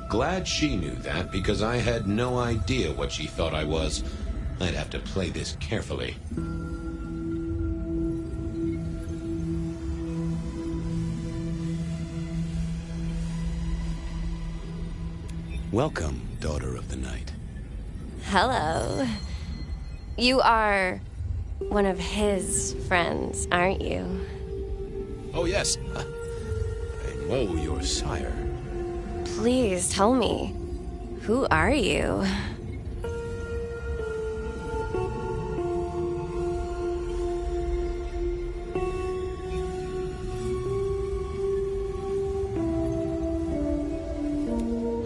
Glad she knew that, because I had no idea what she thought I was. I'd have to play this carefully. Welcome, Daughter of the Night. Hello. You are one of his friends, aren't you? Oh, yes. I know your sire. Please tell me, who are you?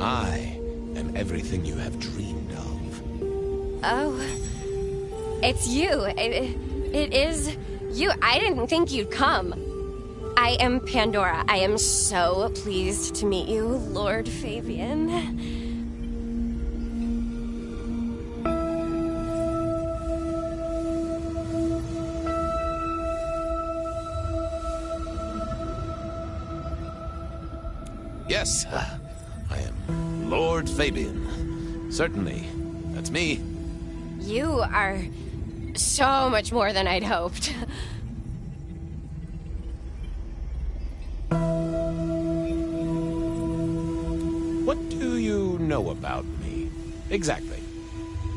I am everything you have dreamed of. Oh, it's you. It is you. I didn't think you'd come. I am Pandora. I am so pleased to meet you, Lord Fabian. Yes, I am Lord Fabian. Certainly, that's me. You are so much more than I'd hoped. What do you know about me? Exactly.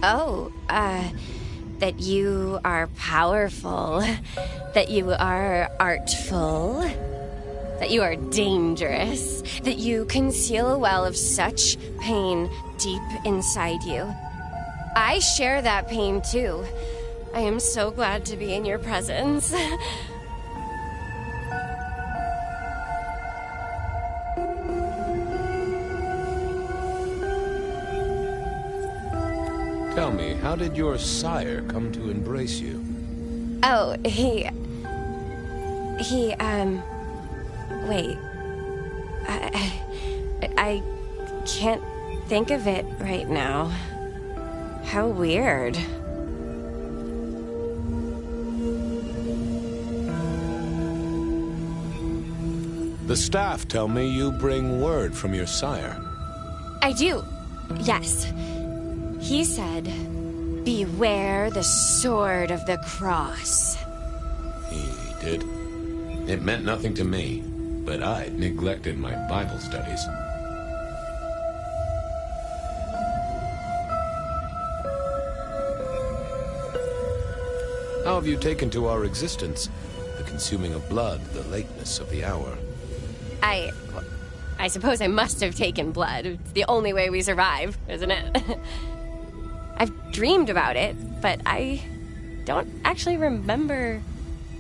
Oh, that you are powerful, that you are artful, that you are dangerous, that you conceal a well of such pain deep inside you. I share that pain too. I am so glad to be in your presence. Tell me, how did your sire come to embrace you? Oh, wait. I can't think of it right now. How weird. The staff tell me you bring word from your sire. I do, yes. He said, beware the sword of the cross. He did. It meant nothing to me, but I'd neglected my Bible studies. How have you taken to our existence? The consuming of blood, the lateness of the hour. I suppose I must have taken blood. It's the only way we survive, isn't it? I've dreamed about it, but I don't actually remember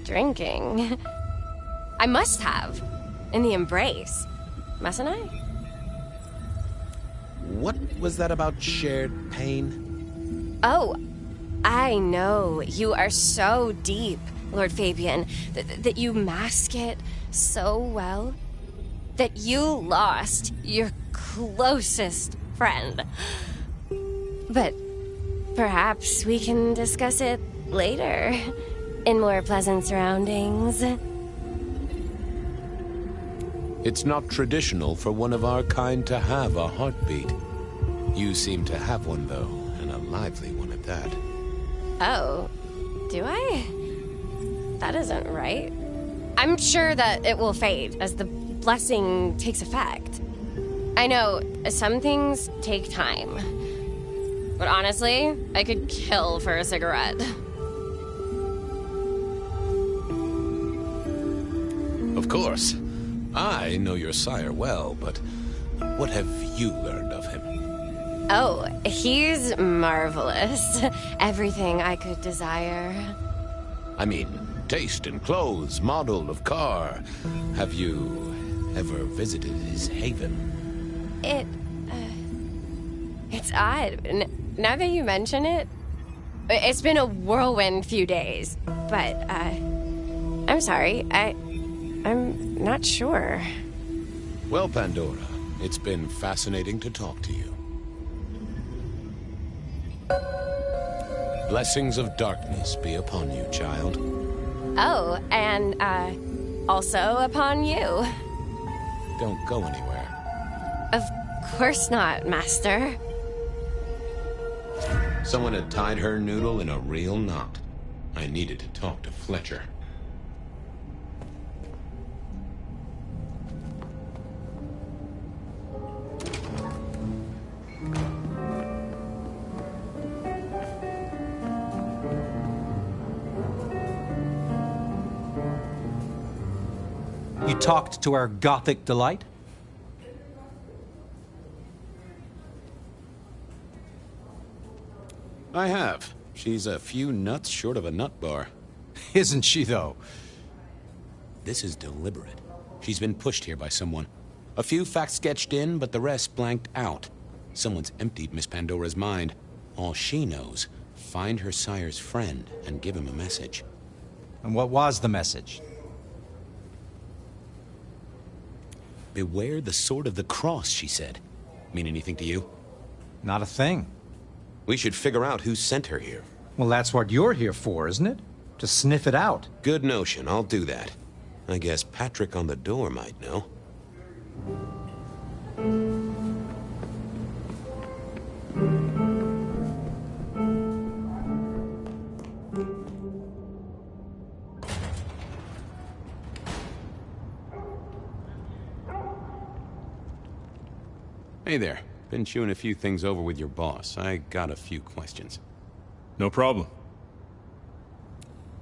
drinking. I must have. In the embrace. Mustn't I? What was that about shared pain? Oh, I know. You are so deep, Lord Fabian, that you mask it so well. That you lost your closest friend. But perhaps we can discuss it later, in more pleasant surroundings. It's not traditional for one of our kind to have a heartbeat. You seem to have one, though, and a lively one at that. Oh, do I? That isn't right. I'm sure that it will fade as the blessing takes effect. I know, some things take time. But honestly, I could kill for a cigarette. Of course. I know your sire well, but what have you learned of him? Oh, he's marvelous. Everything I could desire. I mean, taste in clothes, model of car. Have you ever visited his haven? It's odd. Now that you mention it, it's been a whirlwind few days. But, I'm sorry. I'm not sure. Well, Pandora, it's been fascinating to talk to you. Blessings of darkness be upon you, child. Oh, and, also upon you. Don't go anywhere. Of course not, Master. Someone had tied her noodle in a real knot. I needed to talk to Fletcher. You talked to our Gothic delight? I have. She's a few nuts short of a nut bar. Isn't she, though? This is deliberate. She's been pushed here by someone. A few facts sketched in, but the rest blanked out. Someone's emptied Miss Pandora's mind. All she knows, find her sire's friend and give him a message. And what was the message? Beware the sword of the cross, she said. Mean anything to you? Not a thing. We should figure out who sent her here. Well, that's what you're here for, isn't it? To sniff it out. Good notion, I'll do that. I guess Patrick on the door might know. Hey there. Been chewing a few things over with your boss. I got a few questions. No problem.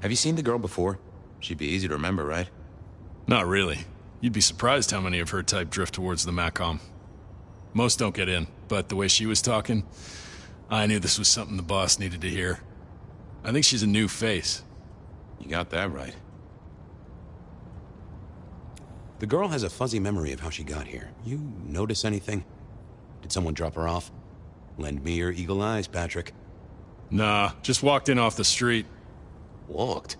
Have you seen the girl before? She'd be easy to remember, right? Not really. You'd be surprised how many of her type drift towards the Macom. Most don't get in, but the way she was talking, I knew this was something the boss needed to hear. I think she's a new face. You got that right. The girl has a fuzzy memory of how she got here. You notice anything? Did someone drop her off? Lend me your eagle eyes, Patrick. Nah, just walked in off the street. Walked?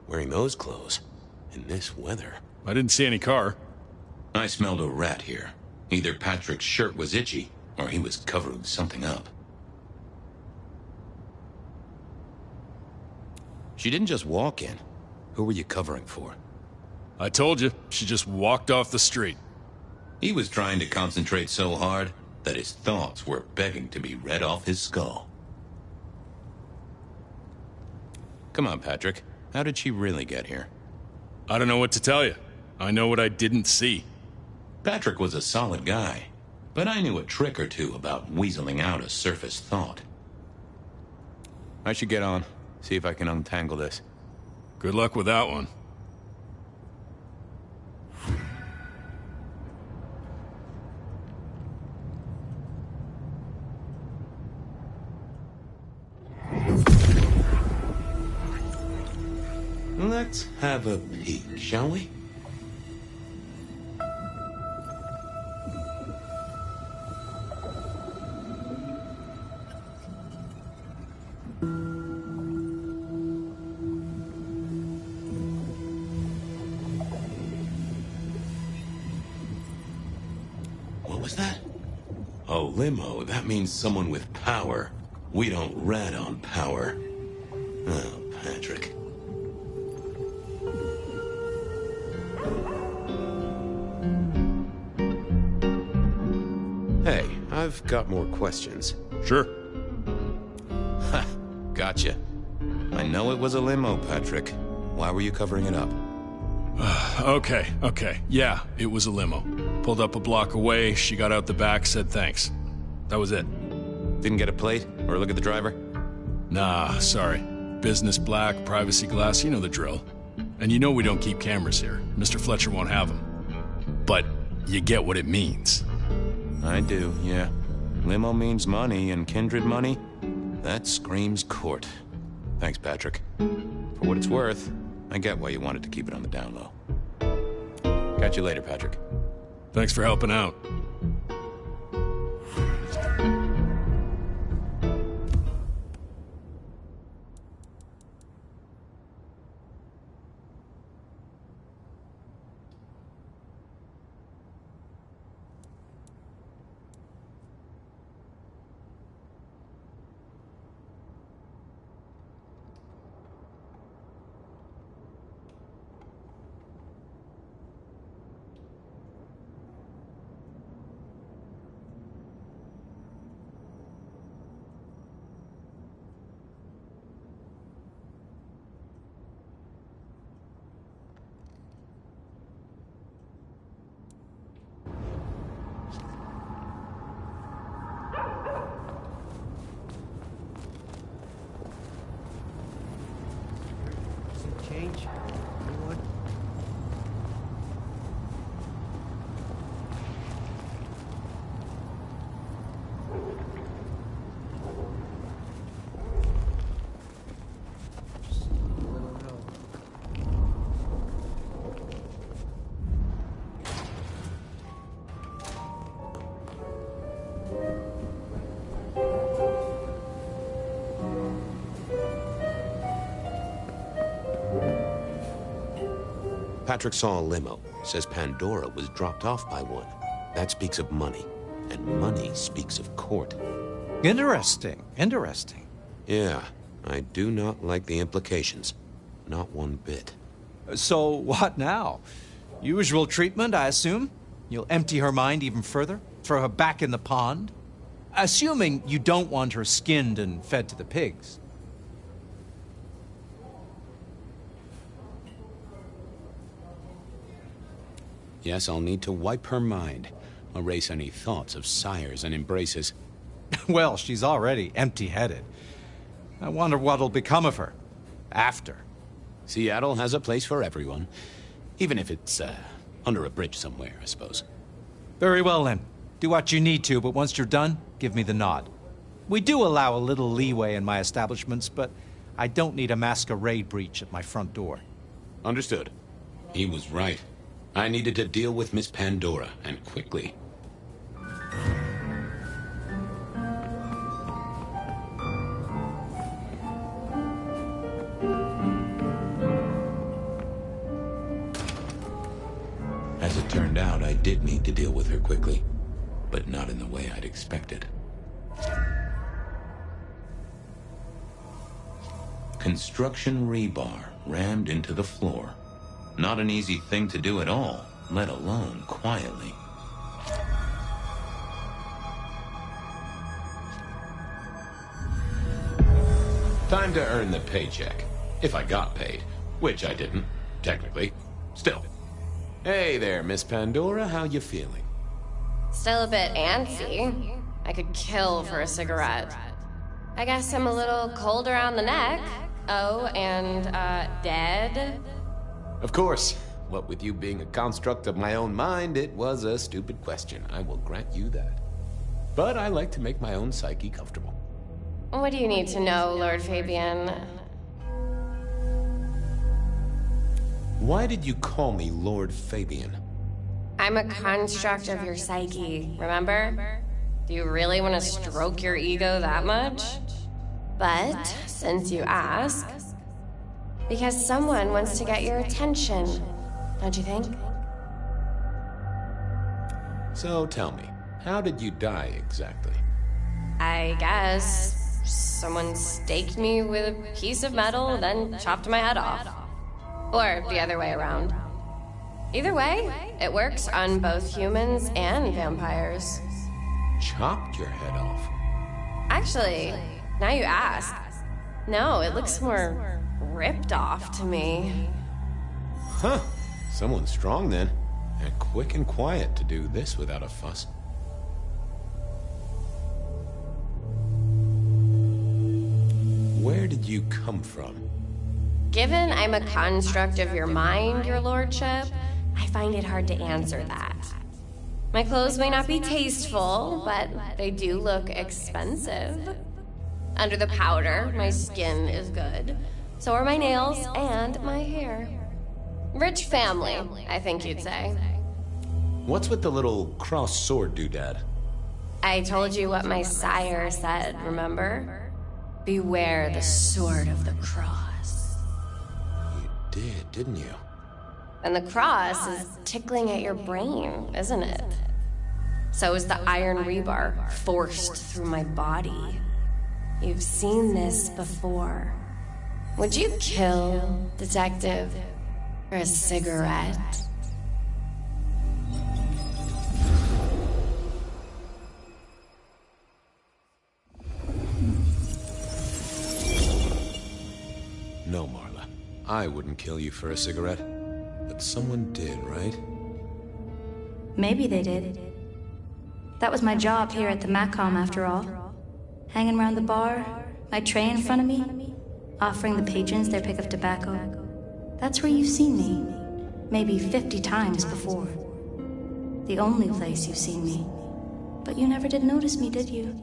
Wearing those clothes? In this weather? I didn't see any car. I smelled a rat here. Either Patrick's shirt was itchy, or he was covering something up. She didn't just walk in. Who were you covering for? I told you, she just walked off the street. He was trying to concentrate so hard that his thoughts were begging to be read off his skull. Come on, Patrick. How did she really get here? I don't know what to tell you. I know what I didn't see. Patrick was a solid guy, but I knew a trick or two about weaseling out a surface thought. I should get on, see if I can untangle this. Good luck with that one. Let's have a peek, shall we? What was that? A limo. That means someone with power. We don't rat on power. Oh, Patrick. Hey, I've got more questions. Sure. Ha! Gotcha. I know it was a limo, Patrick. Why were you covering it up? Okay. Yeah, it was a limo. Pulled up a block away, she got out the back, said thanks. That was it. Didn't get a plate or look at the driver? Nah, sorry. Business black, privacy glass, you know the drill. And you know we don't keep cameras here. Mr. Fletcher won't have them. But you get what it means. I do, yeah. Limo means money, and kindred money? That screams court. Thanks, Patrick. For what it's worth, I get why you wanted to keep it on the down low. Catch you later, Patrick. Thanks for helping out. Patrick saw a limo. Says Pandora was dropped off by one. That speaks of money. And money speaks of court. Interesting. Interesting. Yeah, I do not like the implications. Not one bit. So what now? Usual treatment, I assume? You'll empty her mind even further? Throw her back in the pond? Assuming you don't want her skinned and fed to the pigs. Yes, I'll need to wipe her mind. Erase any thoughts of sires and embraces. Well, she's already empty-headed. I wonder what'll become of her. After. Seattle has a place for everyone. Even if it's, under a bridge somewhere, I suppose. Very well, then. Do what you need to, but once you're done, give me the nod. We do allow a little leeway in my establishments, but I don't need a masquerade breach at my front door. Understood. He was right. I needed to deal with Miss Pandora, and quickly. As it turned out, I did need to deal with her quickly, but not in the way I'd expected. Construction rebar rammed into the floor. Not an easy thing to do at all, let alone quietly. Time to earn the paycheck. If I got paid, which I didn't, technically. Still. Hey there, Miss Pandora, how you feeling? Still a bit antsy. I could kill for a cigarette. I guess I'm a little cold around the neck. Oh, and, dead? Of course. What with you being a construct of my own mind, it was a stupid question. I will grant you that. But I like to make my own psyche comfortable. What do you need to know, Lord Fabian? Why did you call me Lord Fabian? I'm a construct of your psyche, remember? Do you really want to stroke your ego that much? But, since you ask, because someone wants to get your attention, don't you think? So tell me, how did you die exactly? I guess someone staked me with a piece of metal, then chopped my head off. Or the other way around. Either way, it works on both humans and vampires. Chopped your head off? Actually, now you ask. No, it looks more ripped off to me. Huh. Someone strong then. And quick and quiet to do this without a fuss. Where did you come from? Given I'm a construct of your mind, your lordship, I find it hard to answer that. My clothes may not be tasteful, but they do look expensive. Under the powder, my skin is good. So are my nails and my hair. Rich family, I think you'd say. What's with the little cross sword doodad? I told you what my sire said, remember? Beware the sword of the cross. You did, didn't you? And the cross is tickling at your brain, isn't it? So is the iron rebar forced through my body. You've seen this before. Would you kill, detective, for a cigarette? No, Marla. I wouldn't kill you for a cigarette. But someone did, right? Maybe they did. That was my job here at the Macom, after all. Hanging around the bar, my tray in front of me, offering the patrons their pick of tobacco. That's where you've seen me. Maybe 50 times before. The only place you've seen me. But you never did notice me, did you?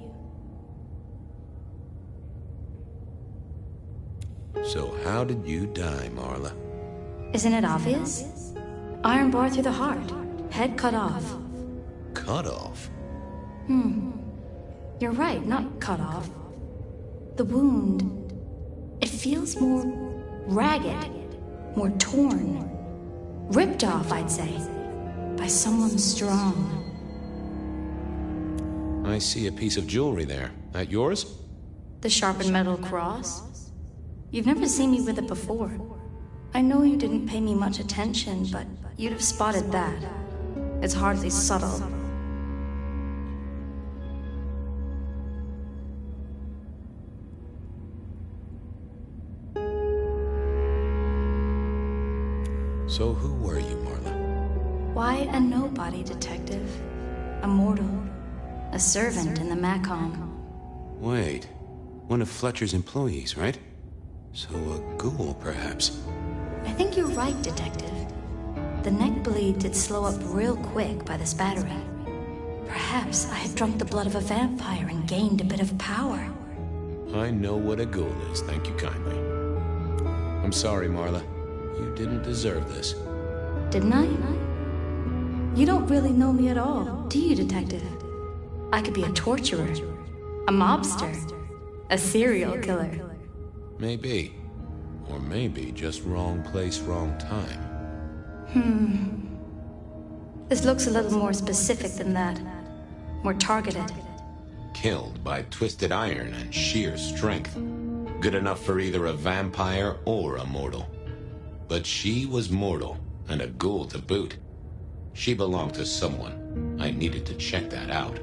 So how did you die, Marla? Isn't it obvious? Iron bar through the heart. Head cut off. Cut off? You're right, not cut off. The wound, it feels more ragged, more torn. Ripped off, I'd say, by someone strong. I see a piece of jewelry there. That yours? The sharpened metal cross? You've never seen me with it before. I know you didn't pay me much attention, but you'd have spotted that. It's hardly subtle. So who were you, Marla? Why a nobody, detective? A mortal. A servant in the Macom. Wait, one of Fletcher's employees, right? So a ghoul, perhaps? I think you're right, detective. The neck bleed did slow up real quick by the spattering. Perhaps I had drunk the blood of a vampire and gained a bit of power. I know what a ghoul is, thank you kindly. I'm sorry, Marla. You didn't deserve this. Didn't I? You don't really know me at all, do you, detective? I could be a torturer, a mobster, a serial killer. Maybe. Or maybe just wrong place, wrong time. This looks a little more specific than that. More targeted. Killed by twisted iron and sheer strength. Good enough for either a vampire or a mortal. But she was mortal, and a ghoul to boot. She belonged to someone. I needed to check that out.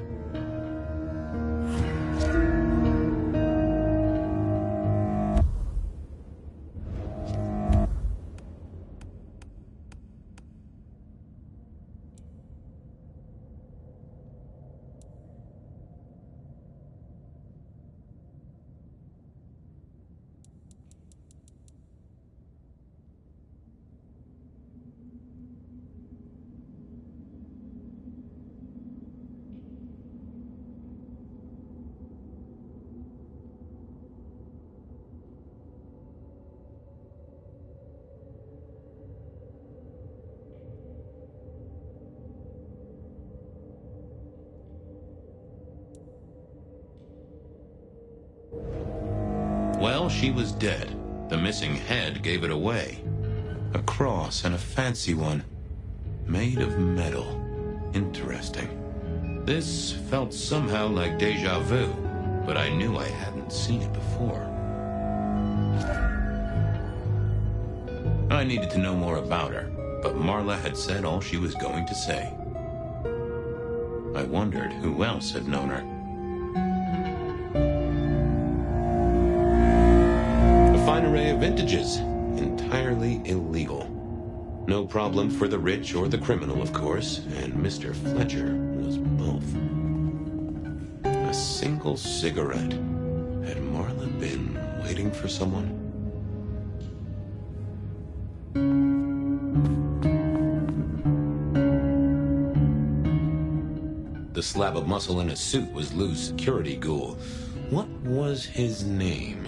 Well, she was dead. The missing head gave it away. A cross, and a fancy one. Made of metal. Interesting. This felt somehow like deja vu, but I knew I hadn't seen it before. I needed to know more about her, but Marla had said all she was going to say. I wondered who else had known her. Fine array of vintages, entirely illegal. No problem for the rich or the criminal, of course, and Mr. Fletcher was both. A single cigarette. Had Marla been waiting for someone? The slab of muscle in his suit was Lou's security ghoul. What was his name?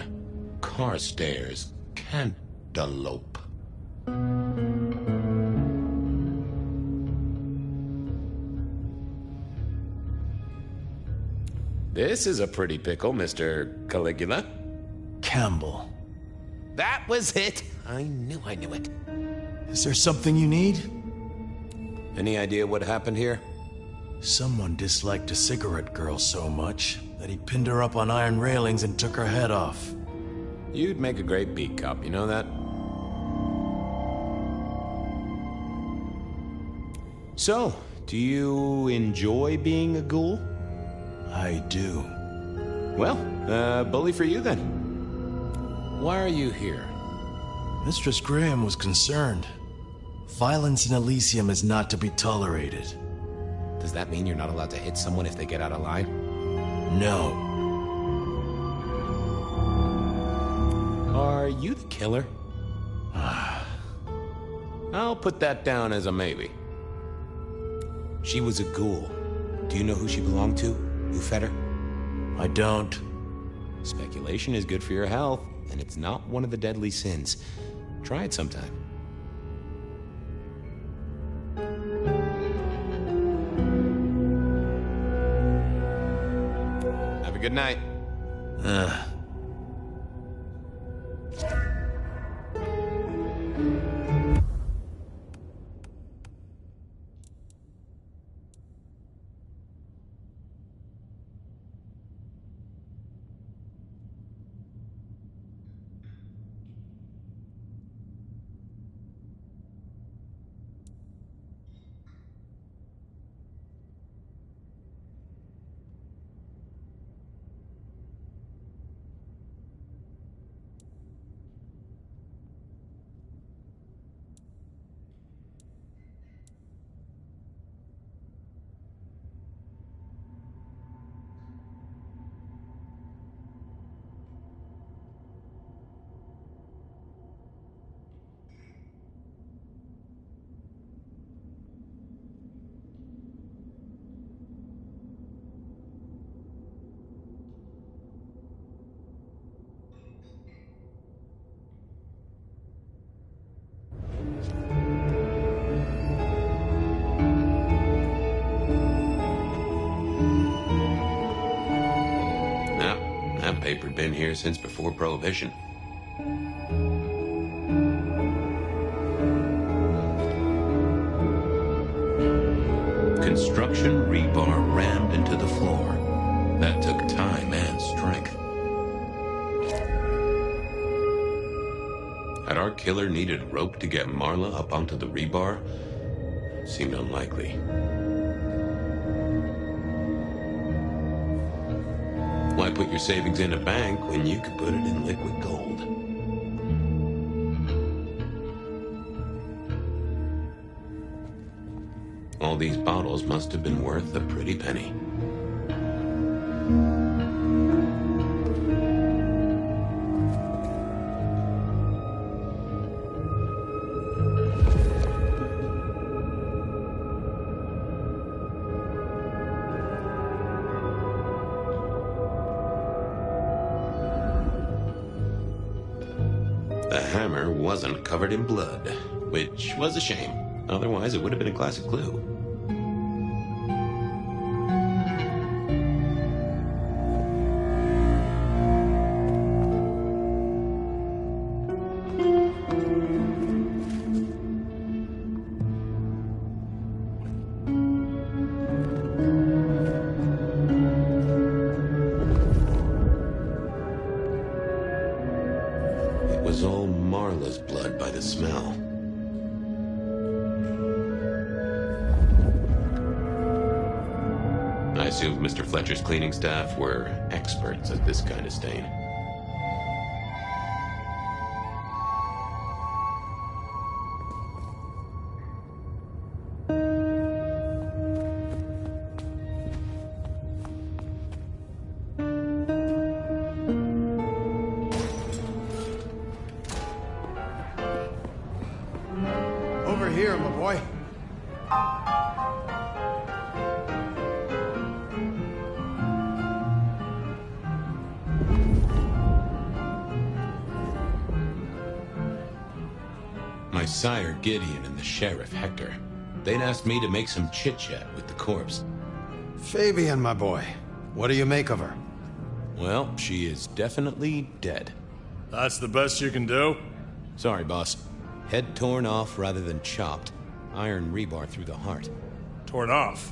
Carstairs Cantaloupe. This is a pretty pickle, Mr. Caligula. Campbell. That was it. I knew it. Is there something you need? Any idea what happened here? Someone disliked a cigarette girl so much that he pinned her up on iron railings and took her head off. You'd make a great beat cop, you know that? So, do you enjoy being a ghoul? I do. Well, bully for you then. Why are you here? Mistress Graham was concerned. Violence in Elysium is not to be tolerated. Does that mean you're not allowed to hit someone if they get out of line? No. Are you the killer? I'll put that down as a maybe. She was a ghoul. Do you know who she belonged to? Who fed her? I don't. Speculation is good for your health, and it's not one of the deadly sins. Try it sometime. Have a good night. That paper'd been here since before Prohibition. Construction rebar rammed into the floor. That took time and strength. Had our killer needed rope to get Marla up onto the rebar? Seemed unlikely. Why put your savings in a bank when you could put it in liquid gold? All these bottles must have been worth a pretty penny. The hammer wasn't covered in blood, which was a shame. Otherwise, it would have been a classic clue. It was all Marla's blood by the smell. I assumed Mr. Fletcher's cleaning staff were experts at this kind of stain. Over here, my boy. My sire Gideon and the sheriff Hector. They'd asked me to make some chit-chat with the corpse. Fabian, my boy. What do you make of her? Well, she is definitely dead. That's the best you can do? Sorry, boss. Head torn off rather than chopped. Iron rebar through the heart. Torn off.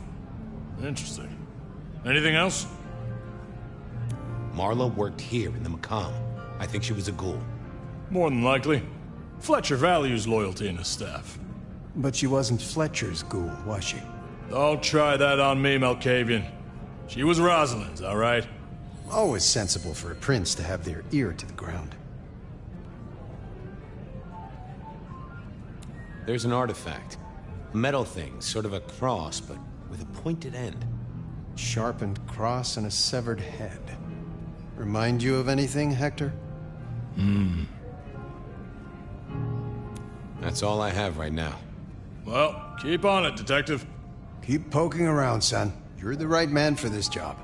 Interesting. Anything else? Marla worked here in the Macomb. I think she was a ghoul. More than likely. Fletcher values loyalty in his staff. But she wasn't Fletcher's ghoul, was she? Don't try that on me, Malkavian. She was Rosalind's, all right? Always sensible for a prince to have their ear to the ground. There's an artifact. A metal thing, sort of a cross, but with a pointed end. Sharpened cross and a severed head. Remind you of anything, Hector? That's all I have right now. Well, keep on it, Detective. Keep poking around, son. You're the right man for this job.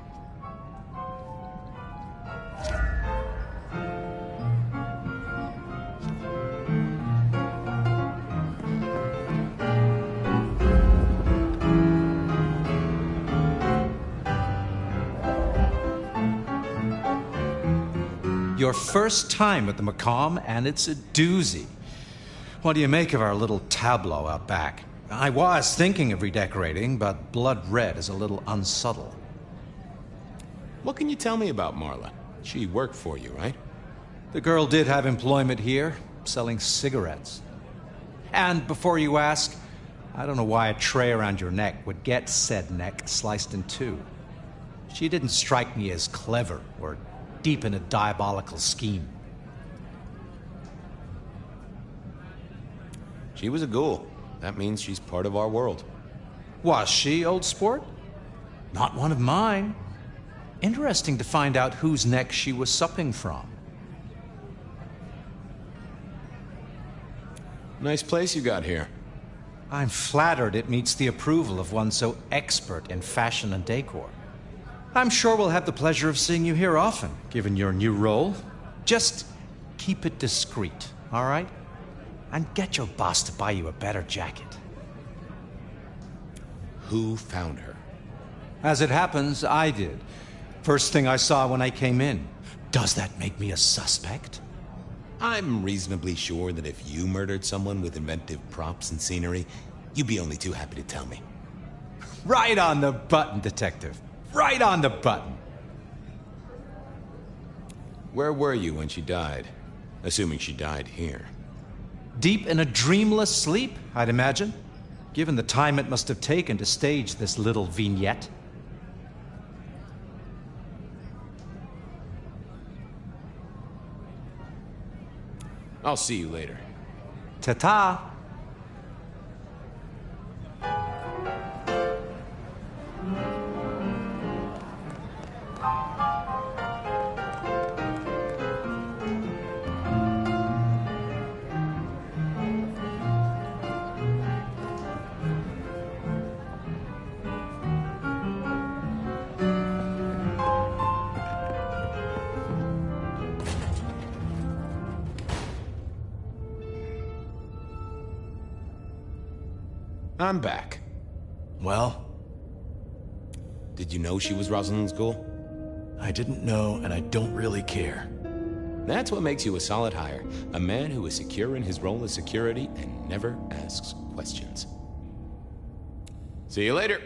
Your first time at the Macomb, and it's a doozy. What do you make of our little tableau out back? I was thinking of redecorating, but blood red is a little unsubtle. What can you tell me about Marla? She worked for you, right? The girl did have employment here, selling cigarettes. And before you ask, I don't know why a tray around your neck would get said neck sliced in two. She didn't strike me as clever or deep in a diabolical scheme. She was a ghoul. That means she's part of our world. Was she, old sport? Not one of mine. Interesting to find out whose neck she was supping from. Nice place you got here. I'm flattered it meets the approval of one so expert in fashion and decor. I'm sure we'll have the pleasure of seeing you here often, given your new role. Just keep it discreet, all right? And get your boss to buy you a better jacket. Who found her? As it happens, I did. First thing I saw when I came in. Does that make me a suspect? I'm reasonably sure that if you murdered someone with inventive props and scenery, you'd be only too happy to tell me. Right on the button, Detective. Right on the button. Where were you when she died? Assuming she died here. Deep in a dreamless sleep, I'd imagine, given the time it must have taken to stage this little vignette. I'll see you later. Ta-ta! I'm back. Well, Did you know she was Rosalind's ghoul? I didn't know, and I don't really care. That's what makes you a solid hire. A man who is secure in his role as security and never asks questions. See you later.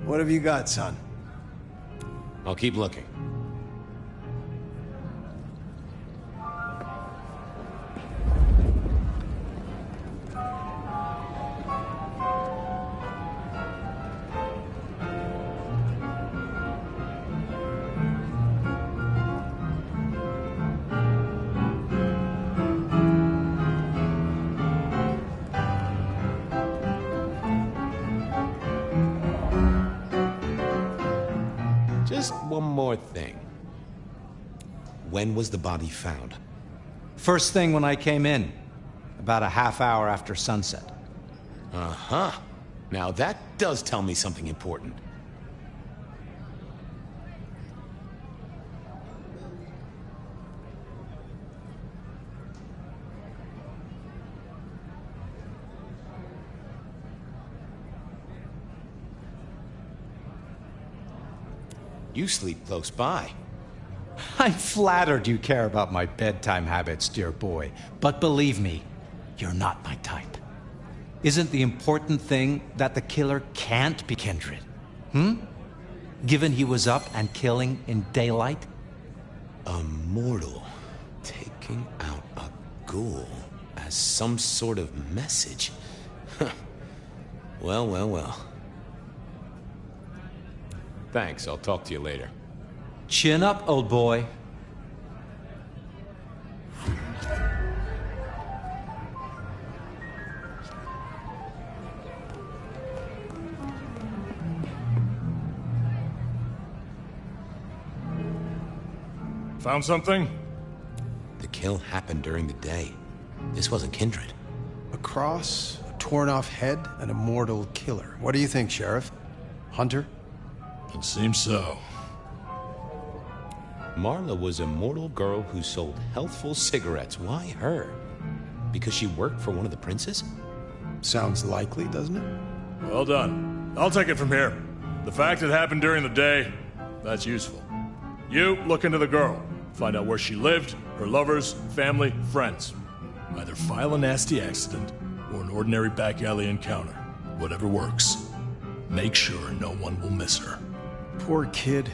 What have you got, son? I'll keep looking. Just one more thing. When was the body found? First thing when I came in, about a half hour after sunset. Uh-huh. Now that does tell me something important. You sleep close by. I'm flattered you care about my bedtime habits, dear boy. But believe me, you're not my type. Isn't the important thing that the killer can't be Kindred? Given he was up and killing in daylight? A mortal taking out a ghoul as some sort of message. Well, well, well. Thanks, I'll talk to you later. Chin up, old boy. Found something? The kill happened during the day. This wasn't Kindred. A cross, a torn-off head, and a mortal killer. What do you think, Sheriff? Hunter? It seems so. Marla was a mortal girl who sold healthful cigarettes. Why her? Because she worked for one of the princes? Sounds likely, doesn't it? Well done. I'll take it from here. The fact it happened during the day, that's useful. You look into the girl. Find out where she lived, her lovers, family, friends. Either file a nasty accident or an ordinary back alley encounter. Whatever works. Make sure no one will miss her. Poor kid.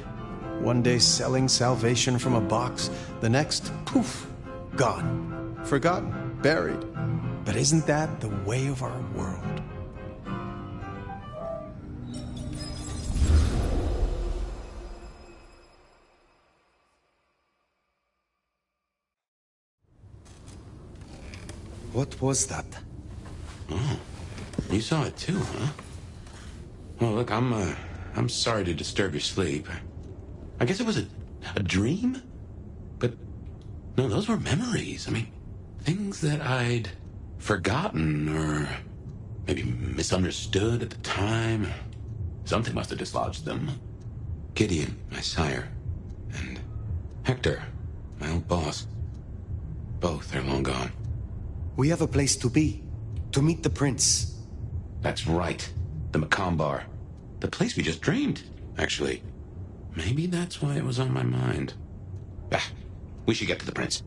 One day selling salvation from a box, the next, poof, gone. Forgotten, buried. But isn't that the way of our world? What was that? Oh, you saw it too, huh? Well, look, I'm sorry to disturb your sleep. I guess it was a dream? But, no, those were memories. I mean, things that I'd forgotten or maybe misunderstood at the time. Something must have dislodged them. Gideon, my sire, and Hector, my old boss. Both are long gone. We have a place to be. To meet the prince. That's right. The Macomb. The place we just dreamed, actually. Maybe that's why it was on my mind. Ah, we should get to the prince.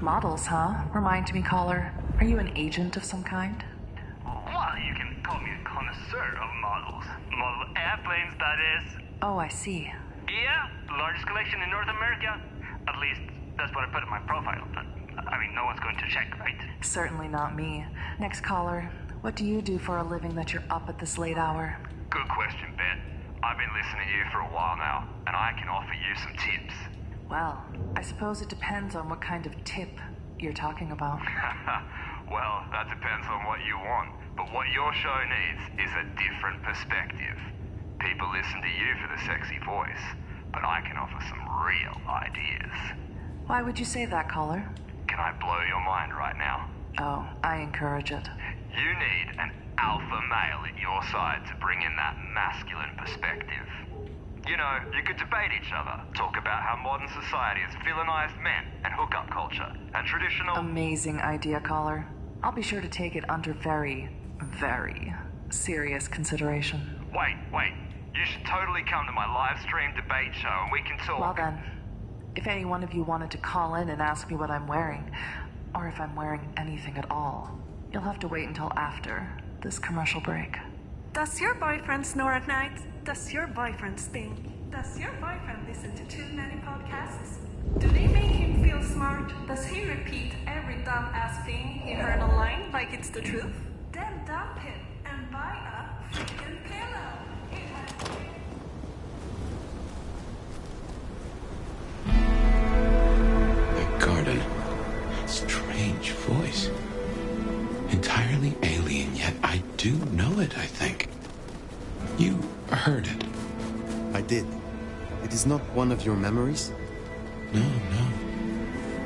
Models, huh? Remind me, caller. Are you an agent of some kind? Well, you can call me a connoisseur of models. Model airplanes, that is. Oh, I see. Yeah, largest collection in North America. At least, that's what I put in my profile. But I mean, no one's going to check, right? Certainly not me. Next caller. What do you do for a living that you're up at this late hour? Good question, Ben. I've been listening to you for a while now, and I can offer you some tips. Well, I suppose it depends on what kind of tip you're talking about. Well, that depends on what you want. But what your show needs is a different perspective. People listen to you for the sexy voice, but I can offer some real ideas. Why would you say that, caller? Can I blow your mind right now? Oh, I encourage it. You need an alpha male at your side to bring in that masculine perspective. You know, you could debate each other, talk about how modern society has villainized men and hookup culture and traditional... Amazing idea, caller. I'll be sure to take it under very, very serious consideration. Wait. You should totally come to my live stream debate show and we can talk. Well then, if any one of you wanted to call in and ask me what I'm wearing, or if I'm wearing anything at all, you'll have to wait until after this commercial break. Does your boyfriend snore at night? Does your boyfriend stink? Does your boyfriend listen to too many podcasts? Do they make him feel smart? Does he repeat every dumb-ass thing he heard online like it's the truth? Then dump him and buy a freaking pillow. That garden. Strange voice. Entirely alien, yet I do know it, I think. You heard it. I did. It is not one of your memories? No.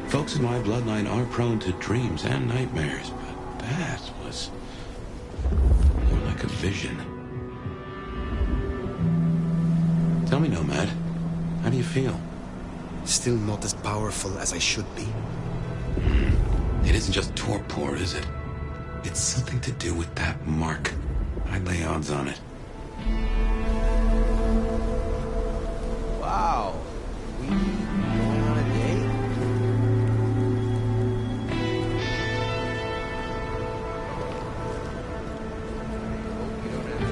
Folks in my bloodline are prone to dreams and nightmares, but that was more like a vision. Tell me, Nomad, how do you feel? Still not as powerful as I should be. It isn't just torpor, is it? It's something to do with that mark. I'd lay odds on it. Wow. We going on a date? Hope you don't have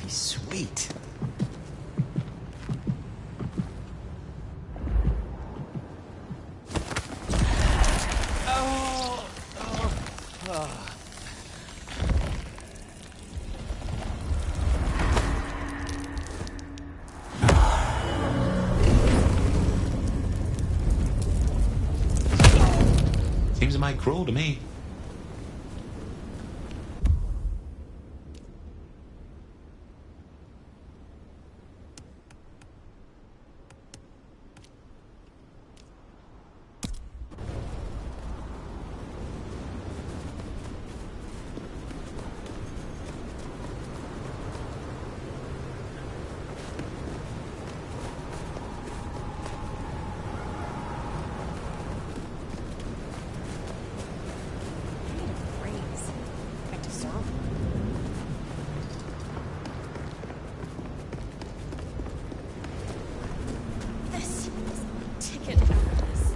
Sweet. Seems a mite cruel to me.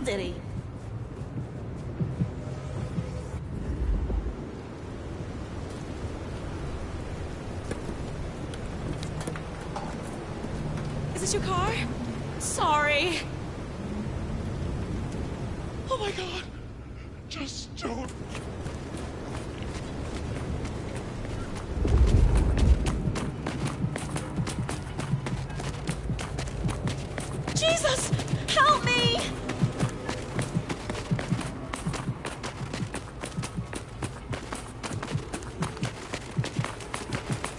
City. Is this your car? Sorry. Oh my god. Just don't. Jesus! Help me!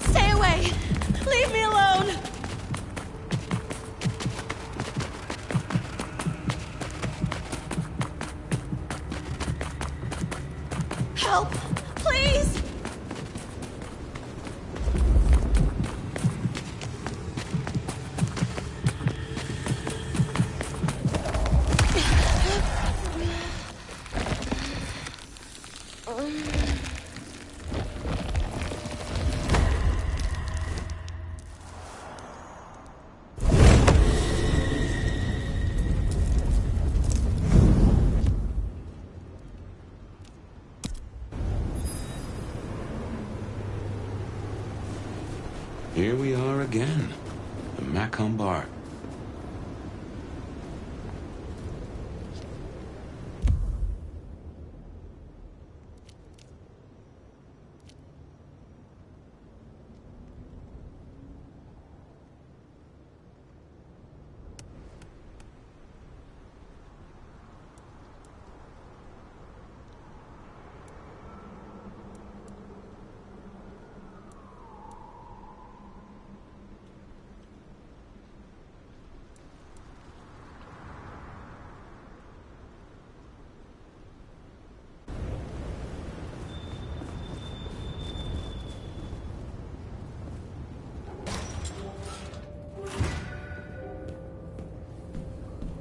Stay away! Leave me alone! Help! Please! Here we are again. The Macomb Bar.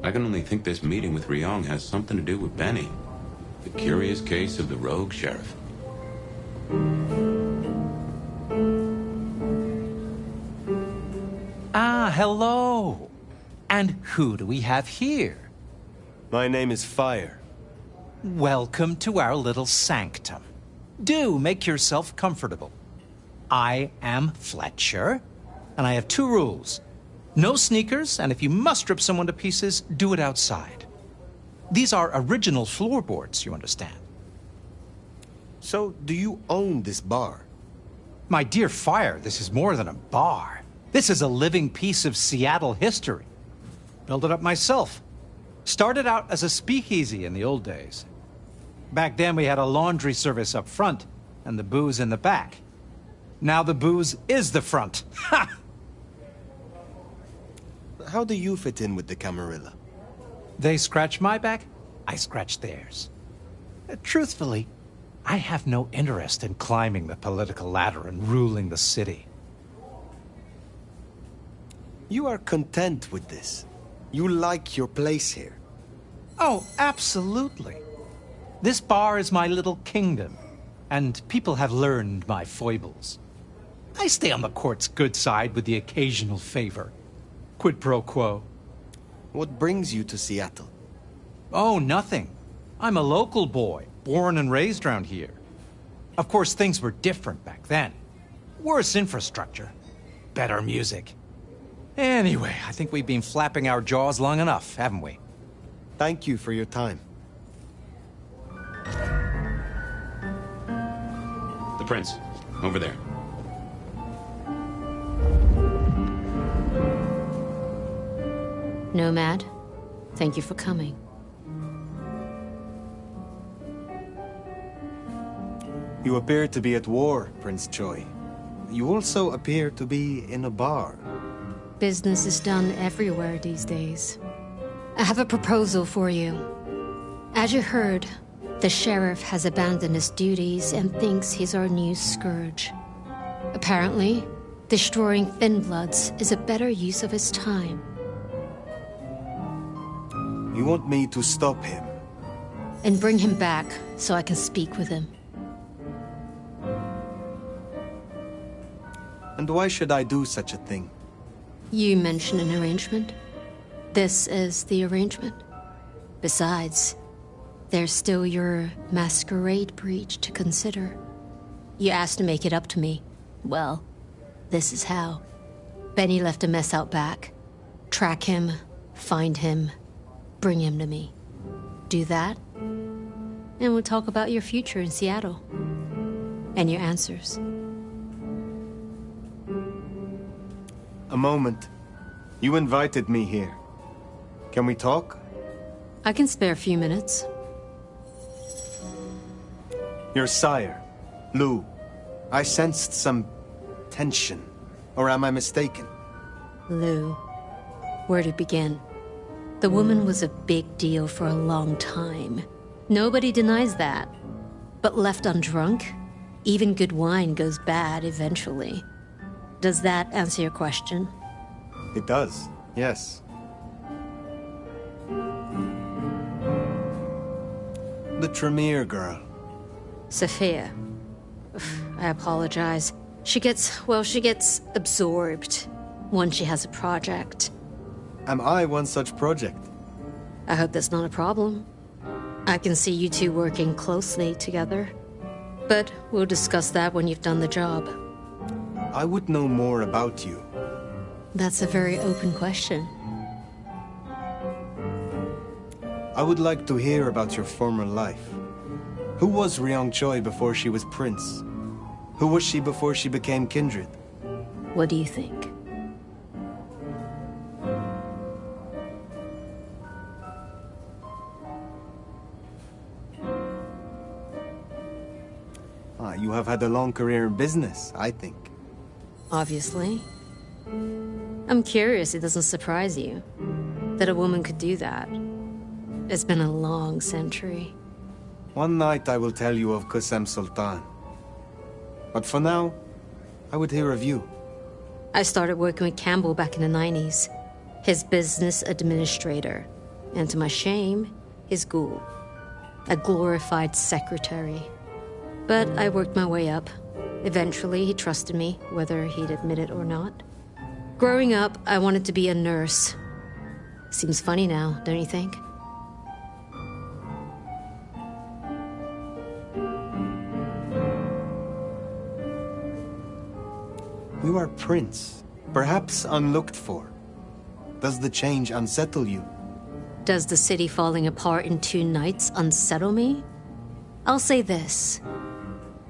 I can only think this meeting with Ryong has something to do with Benny. The curious case of the rogue sheriff. Ah, hello. And who do we have here? My name is Fire. Welcome to our little sanctum. Do make yourself comfortable. I am Fletcher, and I have 2 rules. No sneakers, and if you must rip someone to pieces, do it outside. These are original floorboards, you understand. So, do you own this bar? My dear Fire, this is more than a bar. This is a living piece of Seattle history. Built it up myself. Started out as a speakeasy in the old days. Back then we had a laundry service up front, and the booze in the back. Now the booze is the front. Ha! How do you fit in with the Camarilla? They scratch my back, I scratch theirs. Truthfully, I have no interest in climbing the political ladder and ruling the city. You are content with this. You like your place here. Oh, absolutely. This bar is my little kingdom, and people have learned my foibles. I stay on the court's good side with the occasional favor. Quid pro quo. What brings you to Seattle? Oh, nothing. I'm a local boy, born and raised around here. Of course, things were different back then. Worse infrastructure. Better music. Anyway, I think we've been flapping our jaws long enough, haven't we? Thank you for your time. The prince. Over there. Nomad, thank you for coming. You appear to be at war, Prince Choi. You also appear to be in a bar. Business is done everywhere these days. I have a proposal for you. As you heard, the sheriff has abandoned his duties and thinks he's our new scourge. Apparently, destroying Thin Bloods is a better use of his time. You want me to stop him? And bring him back so I can speak with him. And why should I do such a thing? You mentioned an arrangement. This is the arrangement. Besides, there's still your Masquerade breach to consider. You asked to make it up to me. Well, this is how. Benny left a mess out back. Track him, find him, bring him to me. Do that, and we'll talk about your future in Seattle. And your answers. A moment. You invited me here. Can we talk? I can spare a few minutes. Your sire, Lou. I sensed some tension. Or am I mistaken? Lou, where to begin? The woman was a big deal for a long time. Nobody denies that. But left undrunk, even good wine goes bad eventually. Does that answer your question? It does, yes. The Tremere girl. Sophia. I apologize. She gets absorbed once she has a project. Am I one such project? I hope that's not a problem. I can see you two working closely together. But we'll discuss that when you've done the job. I would know more about you. That's a very open question. I would like to hear about your former life. Who was Ryong Choi before she was Prince? Who was she before she became Kindred? What do you think? You have had a long career in business, I think. Obviously. I'm curious it doesn't surprise you that a woman could do that. It's been a long century. One night I will tell you of Qasem Sultan. But for now, I would hear of you. I started working with Campbell back in the 90s. His business administrator. And to my shame, his ghoul. A glorified secretary. But I worked my way up. Eventually, he trusted me, whether he'd admit it or not. Growing up, I wanted to be a nurse. Seems funny now, don't you think? You are Prince, perhaps unlooked for. Does the change unsettle you? Does the city falling apart in 2 nights unsettle me? I'll say this.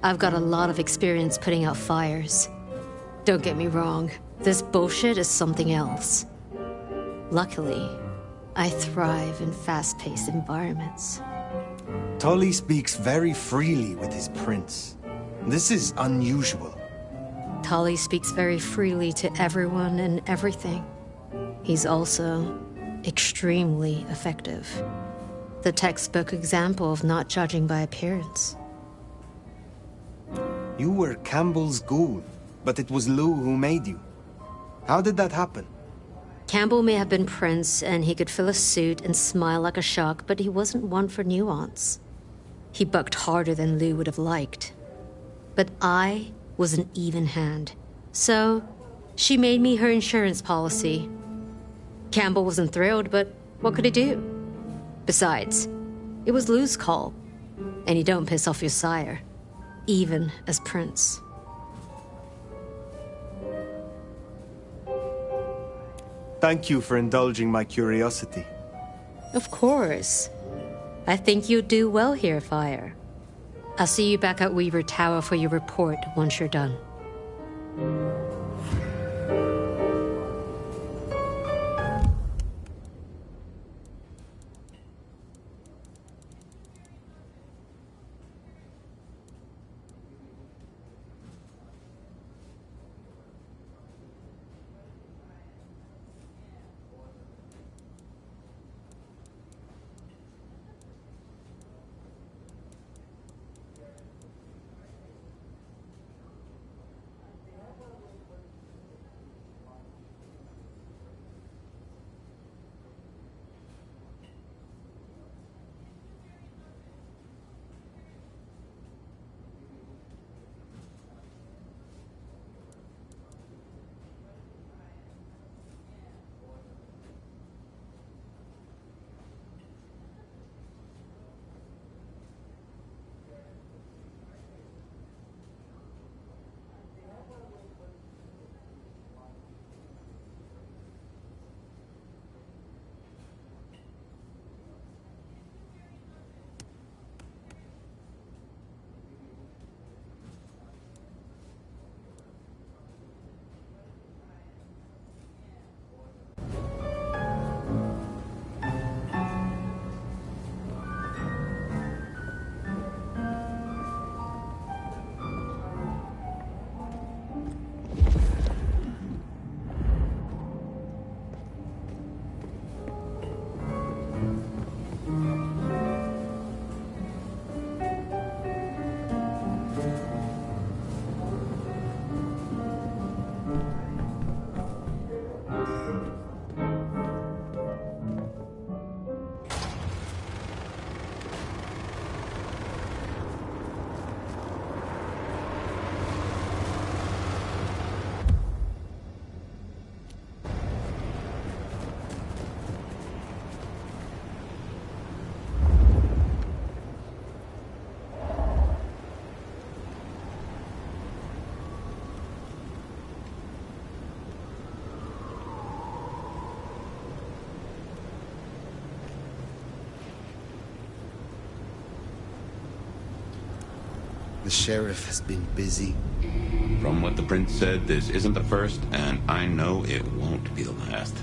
I've got a lot of experience putting out fires. Don't get me wrong, this bullshit is something else. Luckily, I thrive in fast-paced environments. Tully speaks very freely with his prince. This is unusual. Tully speaks very freely to everyone and everything. He's also extremely effective. The textbook example of not judging by appearance. You were Campbell's ghoul, but it was Lou who made you. How did that happen? Campbell may have been Prince, and he could fill a suit and smile like a shark, but he wasn't one for nuance. He bucked harder than Lou would have liked. But I was an even hand. So, she made me her insurance policy. Campbell wasn't thrilled, but what could he do? Besides, it was Lou's call. And you don't piss off your sire, even as Prince. Thank you for indulging my curiosity. Of course. I think you'll do well here, Fire. I'll see you back at Weaver Tower for your report once you're done. The sheriff has been busy. From what the prince said, this isn't the first, and I know it won't be the last.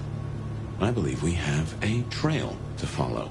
I believe we have a trail to follow.